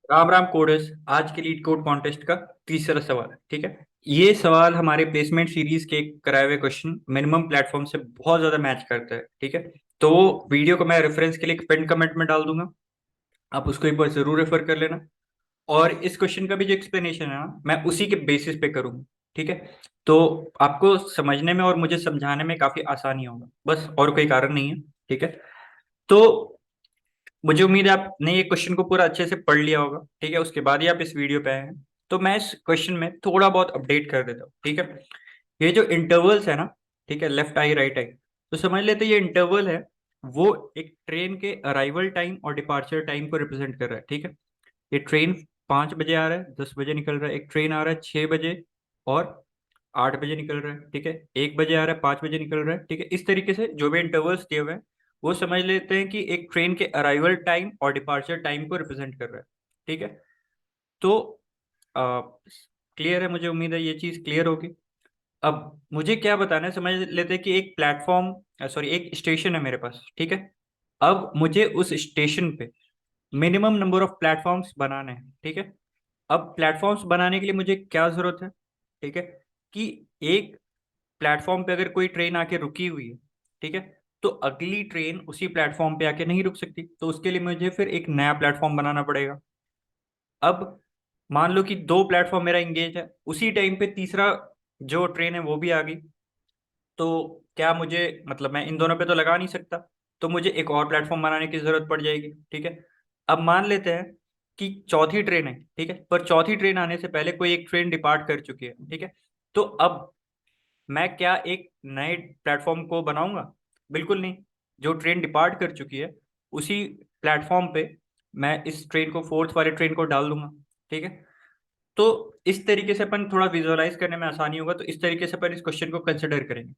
Ram Ram codes. आज के leet code contest का तीसरा सवाल, ठीक है। ये सवाल हमारे प्लेसमेंट सीरीज के कराए हुए क्वेश्चन मिनिमम प्लेटफॉर्म से बहुत ज्यादा मैच करता है, ठीक है। तो वो वीडियो को मैं रेफरेंस के लिए पिन कमेंट में डाल दूंगा, आप उसको एक बार जरूर रेफर कर लेना। और इस क्वेश्चन का भी जो एक्सप्लेनेशन है ना, मैं उसी के बेसिस पे करूंगा, ठीक है। तो आपको समझने में और मुझे समझाने में काफी आसानी होगा, बस और कोई कारण नहीं है, ठीक है। तो मुझे उम्मीद है आपने ये क्वेश्चन को पूरा अच्छे से पढ़ लिया होगा, ठीक है। उसके बाद ही आप इस वीडियो पे आए हैं। तो मैं इस क्वेश्चन में थोड़ा बहुत अपडेट कर देता हूँ, ठीक है। ये जो इंटरवल्स है ना, ठीक है, लेफ्ट आई राइट आई, तो समझ लेते हैं ये इंटरवल है, वो एक ट्रेन के अराइवल टाइम और डिपार्चर टाइम को रिप्रेजेंट कर रहा है, ठीक है। ये ट्रेन 5 बजे आ रहा है, 10 बजे निकल रहा है। एक ट्रेन आ रहा है 6 बजे और 8 बजे निकल रहा है, ठीक है। 1 बजे आ रहा है, 5 बजे निकल रहा है, ठीक है। इस तरीके से जो भी इंटरवल्स दिए हुए हैं वो समझ लेते हैं कि एक ट्रेन के अराइवल टाइम और डिपार्चर टाइम को रिप्रेजेंट कर रहा है, ठीक है। तो क्लियर है, मुझे उम्मीद है ये चीज़ क्लियर होगी। अब मुझे क्या बताना है, समझ लेते हैं कि एक प्लेटफॉर्म, सॉरी एक स्टेशन है मेरे पास, ठीक है। अब मुझे उस स्टेशन पे मिनिमम नंबर ऑफ प्लेटफॉर्म्स बनाने हैं, ठीक है। अब प्लेटफॉर्म्स बनाने के लिए मुझे क्या जरूरत है, ठीक है, कि एक प्लेटफॉर्म पे अगर कोई ट्रेन आके रुकी हुई है, ठीक है, तो अगली ट्रेन उसी प्लेटफॉर्म पे आके नहीं रुक सकती, तो उसके लिए मुझे फिर एक नया प्लेटफॉर्म बनाना पड़ेगा। अब मान लो कि दो प्लेटफॉर्म मेरा इंगेज है, उसी टाइम पे तीसरा जो ट्रेन है वो भी आ गई, तो क्या मुझे, मतलब मैं इन दोनों पे तो लगा नहीं सकता, तो मुझे एक और प्लेटफॉर्म बनाने की जरूरत पड़ जाएगी, ठीक है। अब मान लेते हैं कि चौथी ट्रेन है, ठीक है, पर चौथी ट्रेन आने से पहले कोई एक ट्रेन डिपार्ट कर चुकी है, ठीक है। तो अब मैं क्या एक नए प्लेटफॉर्म को बनाऊंगा? बिल्कुल नहीं। जो ट्रेन डिपार्ट कर चुकी है उसी प्लेटफॉर्म पे मैं इस ट्रेन को, फोर्थ वाले ट्रेन को डाल दूंगा, ठीक है। तो इस तरीके से अपन थोड़ा विजुअलाइज करने में आसानी होगा, तो इस तरीके से अपन इस क्वेश्चन को कंसिडर करेंगे,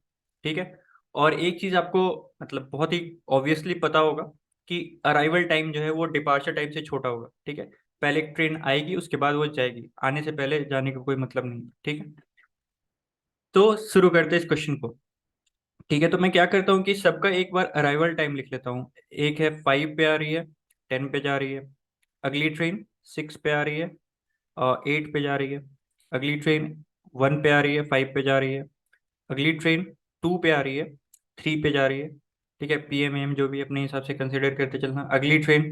ठीक है। और एक चीज आपको, मतलब बहुत ही ऑब्वियसली पता होगा कि अराइवल टाइम जो है वो डिपार्चर टाइम से छोटा होगा, ठीक है। पहले एक ट्रेन आएगी, उसके बाद वो जाएगी, आने से पहले जाने का कोई मतलब नहीं, ठीक है। तो शुरू करते हैं इस क्वेश्चन को, ठीक है। तो मैं क्या करता हूँ कि सबका एक बार अराइवल टाइम लिख लेता हूँ। एक है 5 पे आ रही है, 10 पे जा रही है। अगली ट्रेन 6 पे आ रही है और 8 पे जा रही है। अगली ट्रेन 1 पे आ रही है, 5 पे जा रही है। अगली ट्रेन 2 पे आ रही है, 3 पे जा रही है, ठीक है। PM AM जो भी अपने हिसाब से कंसिडर करते चलना। अगली ट्रेन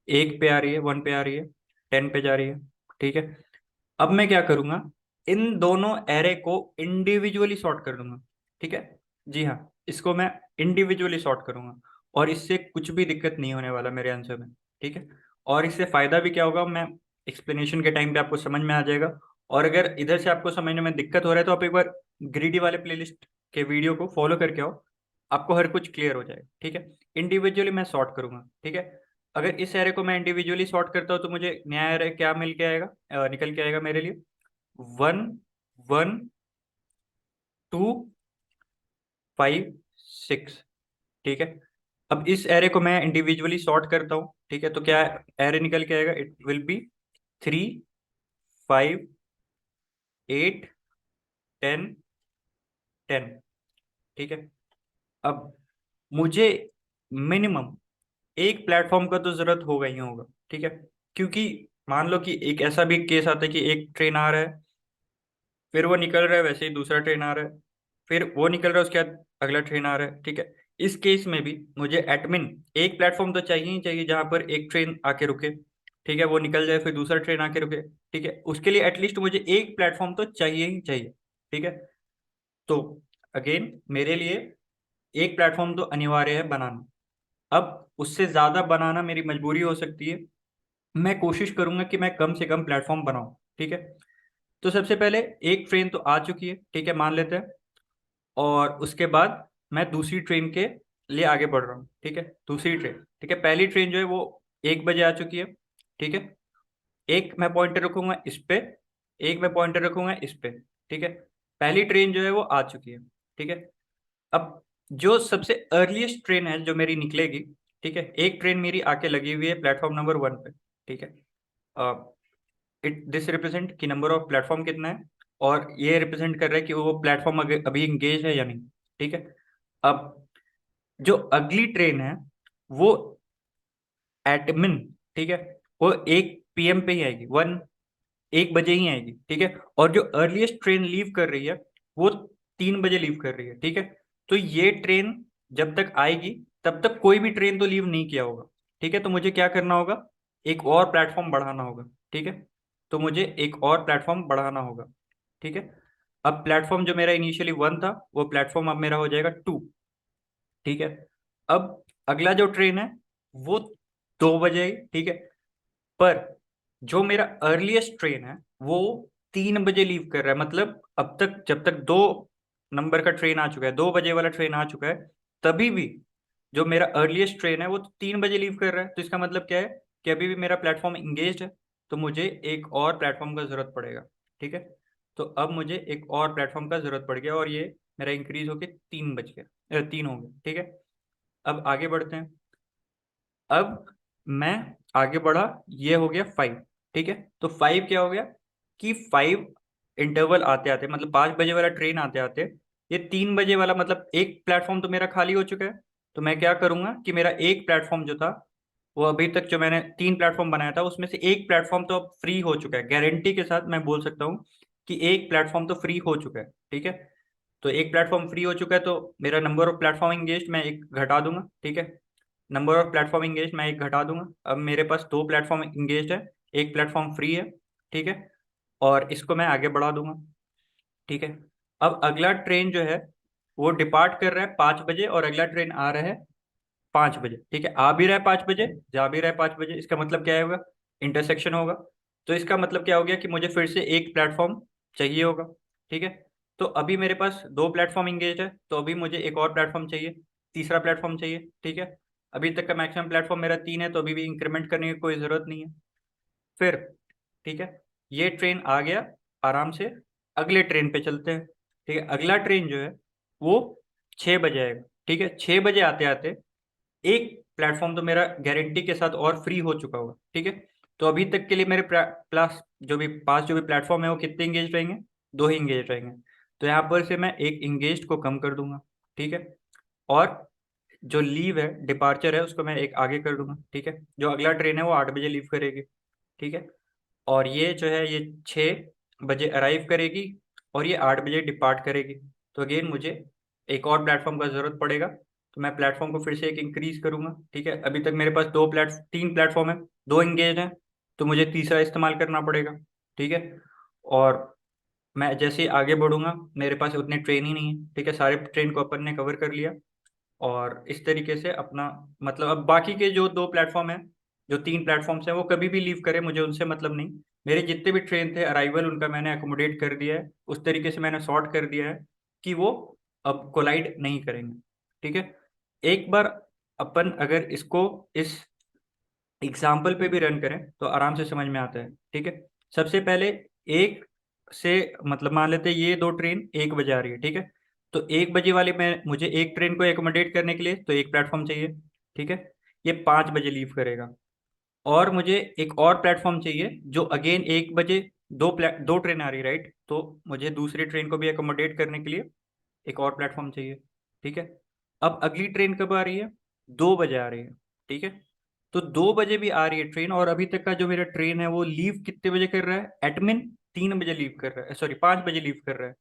1 पे आ रही है, 1 पे आ रही है, 10 पे जा रही है, ठीक है। अब मैं क्या करूंगा, इन दोनों एरे को इंडिविजुअली सॉर्ट कर दूंगा, ठीक है। जी हाँ, इसको मैं इंडिविजुअली सॉर्ट करूंगा, और इससे कुछ भी दिक्कत नहीं होने वाला मेरे आंसर में, ठीक है। और इससे फायदा भी क्या होगा, मैं एक्सप्लेनेशन के टाइम पे आपको समझ में आ जाएगा। और अगर इधर से आपको समझने में दिक्कत हो रहा है तो आप एक बार ग्रीडी वाले प्लेलिस्ट के वीडियो को फॉलो करके आओ, आपको हर कुछ क्लियर हो जाएगा, ठीक है। इंडिविजुअली मैं सॉर्ट करूंगा, ठीक है। अगर इस एरे को मैं इंडिविजुअली सॉर्ट करता हूँ तो मुझे नया एरे क्या मिल के आएगा, निकल के आएगा मेरे लिए। 1, 1, 2, 5, 6, ठीक है। अब इस एरे को मैं इंडिविजुअली सॉर्ट करता हूँ, ठीक है, तो क्या एरे निकल के आएगा, इट विल बी 3, 5, 8, 10, 10, ठीक है। अब मुझे मिनिमम एक प्लेटफॉर्म का तो जरूरत होगा ही होगा, ठीक है। क्योंकि मान लो कि एक ऐसा भी केस आता है कि एक ट्रेन आ रहा है, फिर वो निकल रहा है, वैसे ही दूसरा ट्रेन आ रहा है, फिर वो निकल रहा है, उसके बाद अगला ट्रेन आ रहा है, ठीक है। इस केस में भी मुझे एटमिन एक प्लेटफॉर्म तो चाहिए ही चाहिए जहां पर एक ट्रेन आके रुके, ठीक है, वो निकल जाए, फिर दूसरा ट्रेन आके रुके, ठीक है। उसके लिए एटलीस्ट मुझे एक प्लेटफॉर्म तो चाहिए ही चाहिए, ठीक है। तो अगेन मेरे लिए एक प्लेटफॉर्म तो अनिवार्य है बनाना। अब उससे ज्यादा बनाना मेरी मजबूरी हो सकती है, मैं कोशिश करूंगा कि मैं कम से कम प्लेटफॉर्म बनाऊं, ठीक है। तो सबसे पहले एक ट्रेन तो आ चुकी है, ठीक है, मान लेते हैं। और उसके बाद मैं दूसरी ट्रेन के लिए आगे बढ़ रहा हूँ, ठीक है। दूसरी ट्रेन, ठीक है, पहली ट्रेन जो है वो 1 बजे आ चुकी है, ठीक है। एक मैं पॉइंटर रखूंगा इस पे, एक मैं पॉइंटर रखूंगा इस पे, ठीक है। पहली ट्रेन जो है वो आ चुकी है, ठीक है। अब जो सबसे अर्लीस्ट ट्रेन है जो मेरी निकलेगी, ठीक है, एक ट्रेन मेरी आके लगी हुई है प्लेटफॉर्म नंबर 1 पे, ठीक है। इट दिस रिप्रेजेंट कि नंबर ऑफ प्लेटफॉर्म कितना है, और ये रिप्रेजेंट कर रहा है कि वो प्लेटफॉर्म अभी इंगेज है या नहीं, ठीक है। अब जो अगली ट्रेन है वो एडमिन, ठीक है, वो एक PM पे ही आएगी, 1 बजे ही आएगी, ठीक है। और जो अर्लीस्ट ट्रेन लीव कर रही है वो 3 बजे लीव कर रही है, ठीक है। तो ये ट्रेन जब तक आएगी तब तक कोई भी ट्रेन तो लीव नहीं किया होगा, ठीक है। तो मुझे क्या करना होगा, एक और प्लेटफॉर्म बढ़ाना होगा, ठीक है। तो मुझे एक और प्लेटफॉर्म बढ़ाना होगा, ठीक है। अब प्लेटफॉर्म जो मेरा इनिशियली 1 था वो प्लेटफॉर्म अब मेरा हो जाएगा 2, ठीक है। अब अगला जो ट्रेन है वो 2 बजे आई, ठीक है। पर जो मेरा अर्लीस्ट ट्रेन है वो 3 बजे लीव कर रहा है, मतलब अब तक जब तक 2 नंबर का ट्रेन आ चुका है, 2 बजे वाला ट्रेन आ चुका है, तभी भी जो मेरा अर्लीस्ट ट्रेन है वो 3 बजे लीव कर रहा है। तो इसका मतलब क्या है कि अभी भी मेरा प्लेटफॉर्म इंगेज है, तो मुझे एक और प्लेटफॉर्म का जरूरत पड़ेगा, ठीक है। तो अब मुझे एक और प्लेटफॉर्म का जरूरत पड़ गया और ये मेरा इंक्रीज होके 3 बज गया, 3 हो गया, ठीक है। अब आगे बढ़ते हैं। अब मैं आगे बढ़ा, ये हो गया 5, ठीक है। तो 5 क्या हो गया कि 5 इंटरवल आते आते, मतलब 5 बजे वाला ट्रेन आते आते ये 3 बजे वाला, मतलब एक प्लेटफॉर्म तो मेरा खाली हो चुका है। तो मैं क्या करूंगा कि मेरा एक प्लेटफॉर्म जो था, वो अभी तक जो मैंने 3 प्लेटफॉर्म बनाया था उसमें से एक प्लेटफॉर्म तो अब फ्री हो चुका है, गारंटी के साथ मैं बोल सकता हूँ कि एक प्लेटफॉर्म तो फ्री हो चुका है, ठीक है। तो एक प्लेटफॉर्म फ्री हो चुका है, तो मेरा नंबर ऑफ प्लेटफॉर्म इंगेज मैं एक घटा दूंगा, ठीक है। नंबर ऑफ प्लेटफॉर्म इंगेज मैं एक घटा दूंगा। अब मेरे पास 2 प्लेटफॉर्म इंगेज है, एक प्लेटफॉर्म फ्री है, ठीक है। और इसको मैं आगे बढ़ा दूंगा, ठीक है। अब अगला ट्रेन जो है वो डिपार्ट कर रहा है 5 बजे और अगला ट्रेन आ रहा है 5 बजे, ठीक है। आ भी रहा है 5 बजे, जा भी रहा है 5 बजे, इसका मतलब क्या होगा, इंटरसेक्शन होगा। तो इसका मतलब क्या हो गया कि मुझे फिर से एक प्लेटफॉर्म चाहिए होगा, ठीक है। तो अभी मेरे पास 2 प्लेटफॉर्म इंगेज है, तो अभी मुझे एक और प्लेटफॉर्म चाहिए, तीसरा प्लेटफॉर्म चाहिए, ठीक है। अभी तक का मैक्सिमम प्लेटफॉर्म मेरा 3 है, तो अभी भी इंक्रीमेंट करने की कोई ज़रूरत नहीं है। फिर ठीक है, ये ट्रेन आ गया, आराम से अगले ट्रेन पे चलते हैं, ठीक है। अगला ट्रेन जो है वो 6 बजे आएगा, ठीक है। 6 बजे आते आते एक प्लेटफॉर्म तो मेरा गारंटी के साथ और फ्री हो चुका होगा, ठीक है। तो अभी तक के लिए मेरे प्लस जो भी 5 जो भी प्लेटफॉर्म है वो कितने इंगेज रहेंगे, 2 ही इंगेज रहेंगे। तो यहाँ पर से मैं एक इंगेज को कम कर दूंगा, ठीक है। और जो लीव है, डिपार्चर है, उसको मैं एक आगे कर दूंगा, ठीक है। जो अगला ट्रेन है वो 8 बजे लीव करेगी, ठीक है। और ये जो है ये 6 बजे अराइव करेगी और ये 8 बजे डिपार्ट करेगी। तो अगेन मुझे एक और प्लेटफॉर्म का ज़रूरत पड़ेगा, तो मैं प्लेटफॉर्म को फिर से एक इंक्रीज करूंगा, ठीक है। अभी तक मेरे पास 3 प्लेटफॉर्म है, 2 इंगेज हैं, तो मुझे तीसरा इस्तेमाल करना पड़ेगा, ठीक है। और मैं जैसे ही आगे बढ़ूंगा मेरे पास उतने ट्रेन ही नहीं है, ठीक है। सारे ट्रेन को अपन ने कवर कर लिया और इस तरीके से अपना, मतलब अब बाकी के जो 2 प्लेटफॉर्म हैं, जो 3 प्लेटफॉर्म्स हैं, वो कभी भी लीव करे मुझे उनसे मतलब नहीं। मेरे जितने भी ट्रेन थे अराइवल उनका मैंने अकोमोडेट कर दिया है, उस तरीके से मैंने सॉर्ट कर दिया है कि वो अब कोलाइड नहीं करेंगे, ठीक है। एक बार अपन अगर इसको इस एग्जाम्पल पे भी रन करें तो आराम से समझ में आता है, ठीक है। सबसे पहले एक से, मतलब मान लेते हैं ये 2 ट्रेन 1 बजे आ रही है, ठीक है। तो 1 बजे वाले में मुझे एक ट्रेन को एकोमोडेट करने के लिए तो एक प्लेटफॉर्म चाहिए, ठीक है। ये 5 बजे लीव करेगा और मुझे एक और प्लेटफॉर्म चाहिए जो अगेन 1 बजे, दो ट्रेन आ रही है, राइट। तो मुझे दूसरी ट्रेन को भी एकोमोडेट करने के लिए एक और प्लेटफॉर्म चाहिए, ठीक है। अब अगली ट्रेन कब आ रही है, 2 बजे आ रही है, ठीक है। तो 2 बजे भी आ रही है ट्रेन और अभी तक का जो मेरा ट्रेन है वो लीव कितने बजे कर रहा है, एटमिन 3 बजे लीव कर रहा है, सॉरी 5 बजे लीव कर रहा है।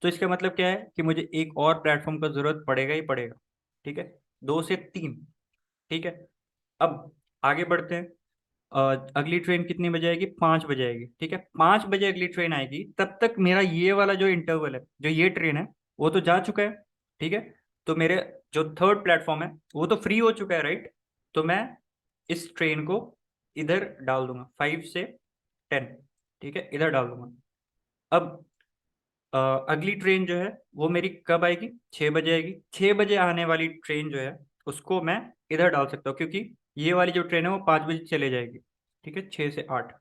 तो इसका मतलब क्या है कि मुझे एक और प्लेटफॉर्म का जरूरत पड़ेगा ही पड़ेगा, ठीक है। 2 से 3, ठीक है। अब आगे बढ़ते हैं। अगली ट्रेन कितनी बजे आएगी, 5 बजे आएगी, ठीक है। 5 बजे अगली ट्रेन आएगी, तब तक मेरा ये वाला जो इंटरवल है, जो ये ट्रेन है वो तो जा चुका है, ठीक है। तो मेरे जो थर्ड प्लेटफॉर्म है वो तो फ्री हो चुका है, राइट। तो मैं इस ट्रेन को इधर डाल दूंगा, 5 से 10, ठीक है, इधर डाल दूंगा। अब अगली ट्रेन जो है वो मेरी कब आएगी, 6 बजे आएगी। 6 बजे आने वाली ट्रेन जो है उसको मैं इधर डाल सकता हूँ, क्योंकि ये वाली जो ट्रेन है वो 5 बजे चले जाएगी, ठीक है, 6 से 8,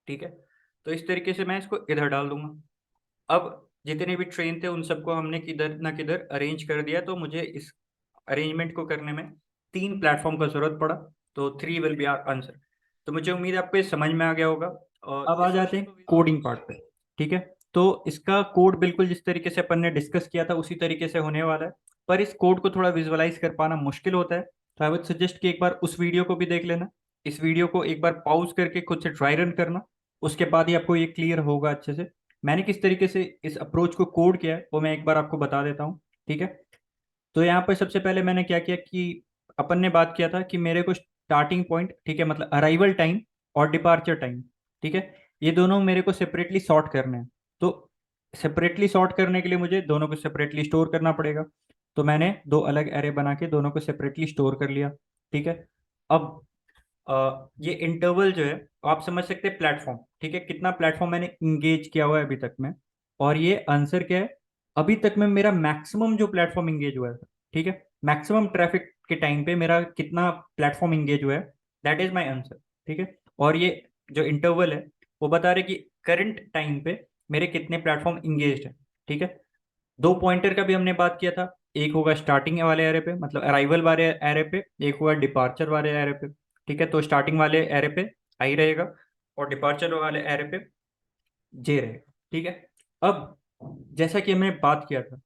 ठीक है। तो इस तरीके से मैं इसको इधर डाल दूंगा। अब जितने भी ट्रेन थे उन सबको हमने किधर ना किधर अरेंज कर दिया, तो मुझे इस अरेंजमेंट को करने में 3 प्लेटफॉर्म का जरूरत पड़ा। तो 3 विल बी आर आंसर। तो मुझे उम्मीद है आपको ये समझ में आ गया होगा। और अब आ जाते हैं कोडिंग पार्ट पे, ठीक है। तो इसका कोड बिल्कुल जिस तरीके से अपन ने डिस्कस किया था उसी तरीके से होने वाला है, पर इस कोड को थोड़ा विजुअलाइज कर पाना मुश्किल होता है। तो आई वुड सजेस्ट कि एक बार उस वीडियो को भी देख लेना, इस वीडियो को एक बार पॉज करके खुद से ट्राई रन करना, उसके बाद ही आपको ये क्लियर होगा अच्छे से। मैंने किस तरीके से इस अप्रोच को कोड किया है वो मैं एक बार आपको बता देता हूँ, ठीक है। तो यहाँ पर सबसे पहले मैंने क्या किया कि अपन ने बात किया था कि मेरे को स्टार्टिंग पॉइंट, ठीक है, मतलब अराइवल टाइम और डिपार्चर टाइम, ठीक है, ये दोनों मेरे को सेपरेटली सॉर्ट करने हैं। तो सेपरेटली सॉर्ट करने के लिए मुझे दोनों को सेपरेटली स्टोर करना पड़ेगा। तो मैंने दो अलग एरे बना के दोनों को सेपरेटली स्टोर कर लिया, ठीक है। अब ये इंटरवल जो है आप समझ सकते हैं प्लेटफॉर्म, ठीक है, कितना प्लेटफॉर्म मैंने इंगेज किया हुआ है अभी तक में। और ये आंसर क्या है, अभी तक में मेरा मैक्सिमम जो प्लेटफॉर्म इंगेज हुआ है, ठीक है, मैक्सिमम ट्रैफिक के टाइम पे मेरा कितना प्लेटफॉर्म इंगेज हुआ है, दैट इज माय आंसर, ठीक है। और ये जो इंटरवल है वो बता रहे कि करंट टाइम पे मेरे कितने प्लेटफॉर्म इंगेज है, ठीक है। दो पॉइंटर का भी हमने बात किया था, एक होगा स्टार्टिंग वाले एरे पे मतलब अराइवल वाले एरे पे, एक होगा डिपार्चर वाले एरे पे, ठीक है। तो स्टार्टिंग वाले एरे पे आई रहेगा और डिपार्चर वाले एरे पे जे रहेगा, ठीक है। अब जैसा कि हमने बात किया था,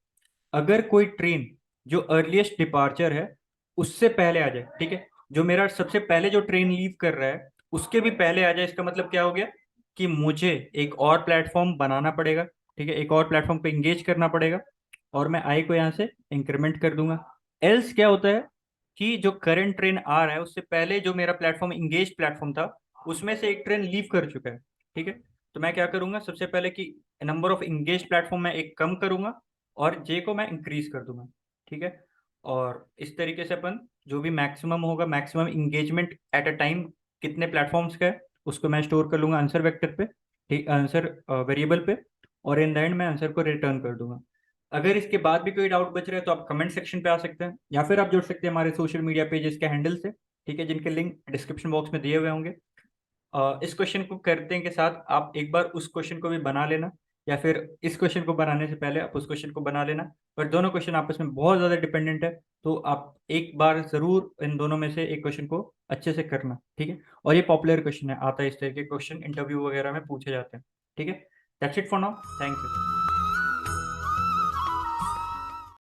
अगर कोई ट्रेन जो अर्लीस्ट डिपार्चर है उससे पहले आ जाए, ठीक है, जो मेरा सबसे पहले जो ट्रेन लीव कर रहा है उसके भी पहले आ जाए, इसका मतलब क्या हो गया कि मुझे एक और प्लेटफॉर्म बनाना पड़ेगा, ठीक है, एक और प्लेटफॉर्म पे इंगेज करना पड़ेगा। और मैं आई को यहाँ से इंक्रीमेंट कर दूंगा। एल्स क्या होता है कि जो करंट ट्रेन आ रहा है उससे पहले जो मेरा प्लेटफॉर्म इंगेज प्लेटफॉर्म था उसमें से एक ट्रेन लीव कर चुका है, ठीक है। तो मैं क्या करूंगा सबसे पहले कि नंबर ऑफ इंगेज प्लेटफॉर्म मैं एक कम करूंगा और जे को मैं इंक्रीज कर दूंगा, ठीक है। और इस तरीके से अपन जो भी मैक्सिमम होगा, maximum engagement at a time कितने प्लेटफॉर्म्स का है उसको मैं स्टोर कर लूंगा आंसर वेक्टर पे, ठीक, आंसर वेरिएबल पे। और इन द एंड मैं आंसर को रिटर्न कर दूंगा। अगर इसके बाद भी कोई डाउट बच रहा है तो आप कमेंट सेक्शन पे आ सकते हैं या फिर आप जुड़ सकते हैं हमारे सोशल मीडिया पेजेस के हैंडल से, ठीक है, जिनके लिंक डिस्क्रिप्शन बॉक्स में दिए हुए होंगे। इस क्वेश्चन को करने के साथ आप एक बार उस क्वेश्चन को भी बना लेना, या फिर इस क्वेश्चन को बनाने से पहले आप उस क्वेश्चन को बना लेना। पर दोनों क्वेश्चन आपस में बहुत ज़्यादा डिपेंडेंट है, तो आप एक बार ज़रूर इन दोनों में से एक क्वेश्चन को अच्छे से करना, ठीक है। और ये पॉपुलर क्वेश्चन है, आता है, इस तरह के क्वेश्चन इंटरव्यू वगैरह में पूछे जाते हैं, ठीक है। That's it for now, thank you.